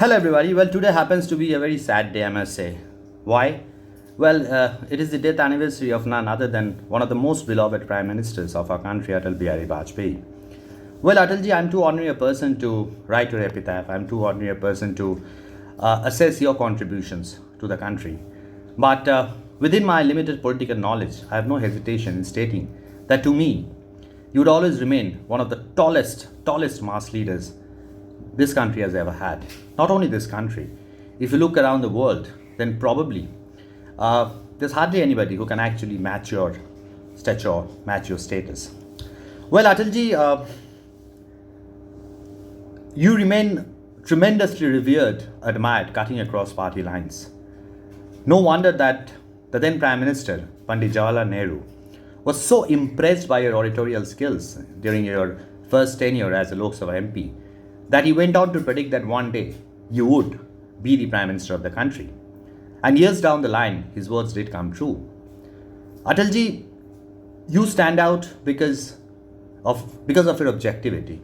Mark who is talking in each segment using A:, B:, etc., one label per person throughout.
A: Hello, everybody. Well, today happens to be a very sad day, I must say. Why? Well, it is the death anniversary of none other than one of the most beloved prime ministers of our country, Atal Bihari Vajpayee. Well, Atalji, I'm too ordinary a person to write your epitaph. I'm too ordinary a person to assess your contributions to the country. But within my limited political knowledge, I have no hesitation in stating that to me, you would always remain one of the tallest mass leaders this country has ever had. Not only this country, if you look around the world, then probably there's hardly anybody who can actually match your stature, match your status. Well, Atalji, you remain tremendously revered, admired, cutting across party lines. No wonder that the then Prime Minister, Pandit Jawaharlal Nehru, was so impressed by your oratorial skills during your first tenure as a Lok Sabha MP that he went on to predict that one day you would be the Prime Minister of the country. And years down the line, his words did come true. Atalji, you stand out because of your objectivity.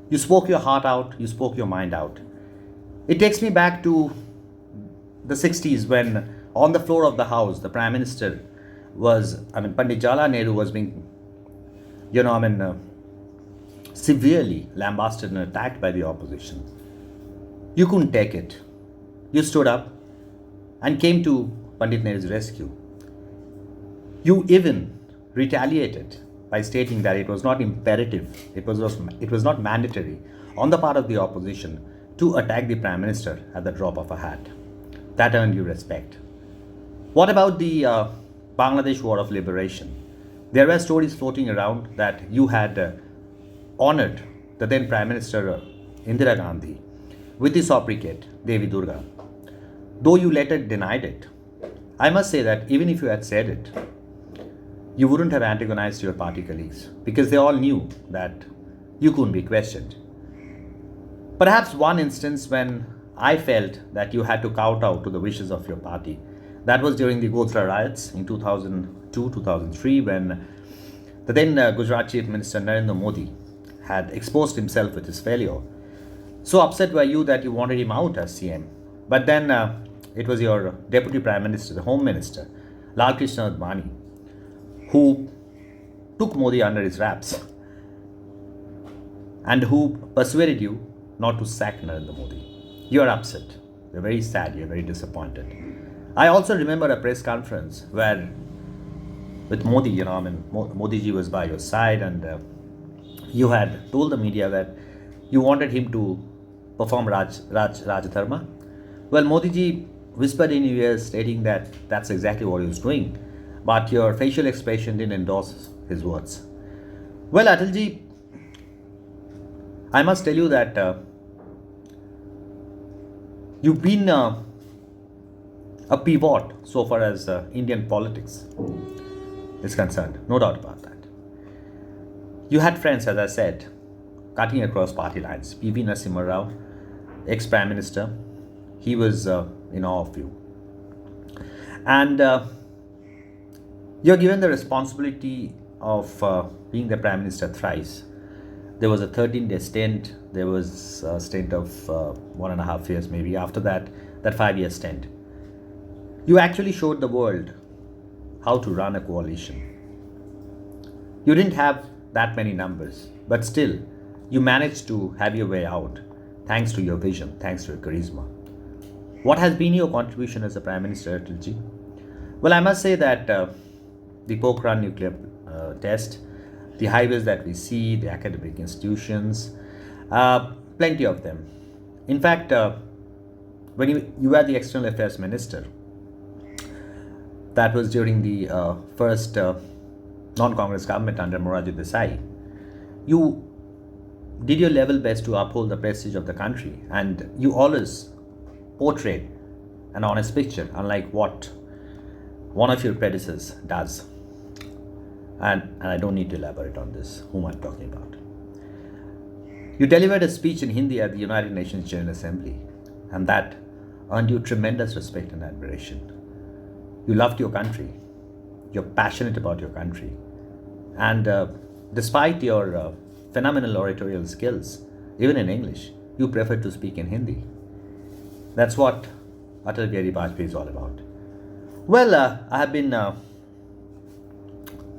A: You spoke your heart out, you spoke your mind out. It takes me back to the 60s when on the floor of the House, the Prime Minister Pandit Jawaharlal Nehru was being, severely lambasted and attacked by the opposition. You couldn't take it. You stood up and came to Pandit Nehru's rescue. You even retaliated by stating that it was not imperative, it was not mandatory on the part of the opposition to attack the Prime Minister at the drop of a hat. That earned you respect. What about the Bangladesh War of Liberation? There were stories floating around that you had honored the then Prime Minister Indira Gandhi with the sobriquet Devi Durga. Though you later denied it, I must say that even if you had said it, you wouldn't have antagonized your party colleagues because they all knew that you couldn't be questioned. Perhaps one instance when I felt that you had to kowtow to the wishes of your party, that was during the Godhra riots in 2002-2003 when the then Gujarat Chief Minister Narendra Modi had exposed himself with his failure. So upset were you that you wanted him out as CM. But then it was your Deputy Prime Minister, the Home Minister, Lal Krishna Advani, who took Modi under his wraps and who persuaded you not to sack Narendra Modi. You are upset. You're very sad. You're very disappointed. I also remember a press conference where with Modi, Modi ji was by your side and you had told the media that you wanted him to perform Rajadharma. Well, Modi ji whispered in your ears stating that that's exactly what he was doing, but your facial expression didn't endorse his words. Well, Atalji, I must tell you that you've been a pivot so far as Indian politics is concerned, no doubt about that. You had friends, as I said, cutting across party lines. P.V. Narasimha Rao, ex-Prime Minister, he was in awe of you. And you're given the responsibility of being the Prime Minister thrice. There was a 13-day stint. There was a stint of 1.5 years maybe. After that 5-year stint. You actually showed the world how to run a coalition. You didn't have that many numbers, but still, you managed to have your way out thanks to your vision, thanks to your charisma. What has been your contribution as a Prime Minister, Atalji? Well, I must say that the Pokhran nuclear test, the highways that we see, the academic institutions, plenty of them. In fact, when you were the External Affairs Minister, that was during the first non-Congress government under Morarji Desai, you did your level best to uphold the prestige of the country and you always portrayed an honest picture, unlike what one of your predecessors does. And I don't need to elaborate on this, whom I'm talking about. You delivered a speech in Hindi at the United Nations General Assembly, and that earned you tremendous respect and admiration. You loved your country. You're passionate about your country. And despite your phenomenal oratorial skills, even in English, you prefer to speak in Hindi. That's what Atal Bihari Vajpayee is all about. Well, I have been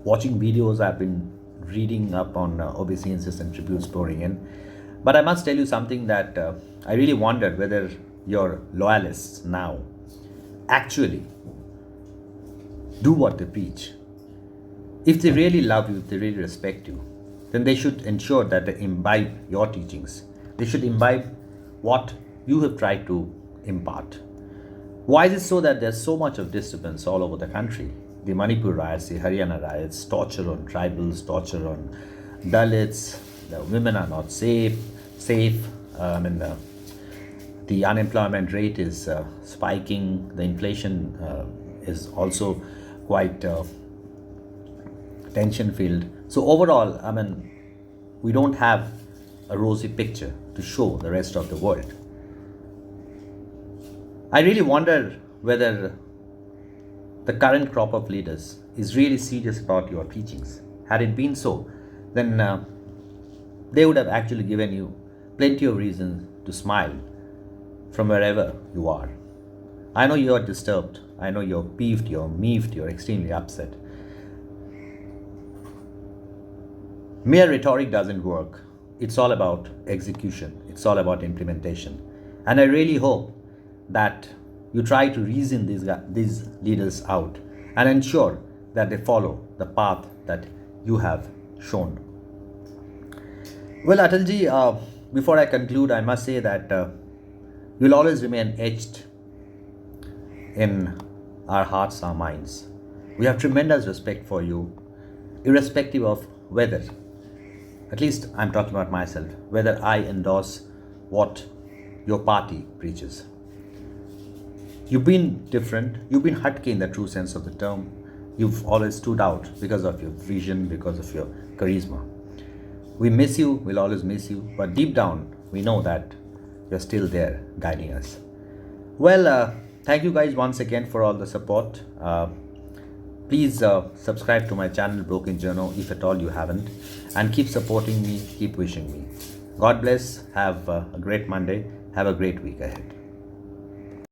A: watching videos, I've been reading up on obeisances and tributes pouring in. But I must tell you something that I really wondered whether your loyalists now actually do what they preach. If they really love you, if they really respect you, then they should ensure that they imbibe your teachings. They should imbibe what you have tried to impart. Why is it so that there's so much of disturbance all over the country? The Manipur riots, the Haryana riots, torture on tribals, torture on Dalits, the women are not safe. The unemployment rate is spiking, the inflation is also quite tension filled. So overall, we don't have a rosy picture to show the rest of the world. I really wonder whether the current crop of leaders is really serious about your teachings. Had it been so, then they would have actually given you plenty of reasons to smile from wherever you are. I know you're disturbed. I know you're peeved, you're miffed, you're extremely upset. Mere rhetoric doesn't work. It's all about execution. It's all about implementation. And I really hope that you try to reason these leaders out and ensure that they follow the path that you have shown. Well, Atalji, before I conclude, I must say that you'll always remain etched in our hearts, our minds. We have tremendous respect for you, irrespective of whether, at least I'm talking about myself, whether I endorse what your party preaches. You've been different, you've been hatke in the true sense of the term. You've always stood out because of your vision, because of your charisma. We miss you, we'll always miss you, but deep down, we know that you're still there guiding us. Well, thank you guys once again for all the support. Please subscribe to my channel, Broken Journal, if at all you haven't, and keep supporting me, keep wishing me. God bless, have a great Monday, have a great week ahead.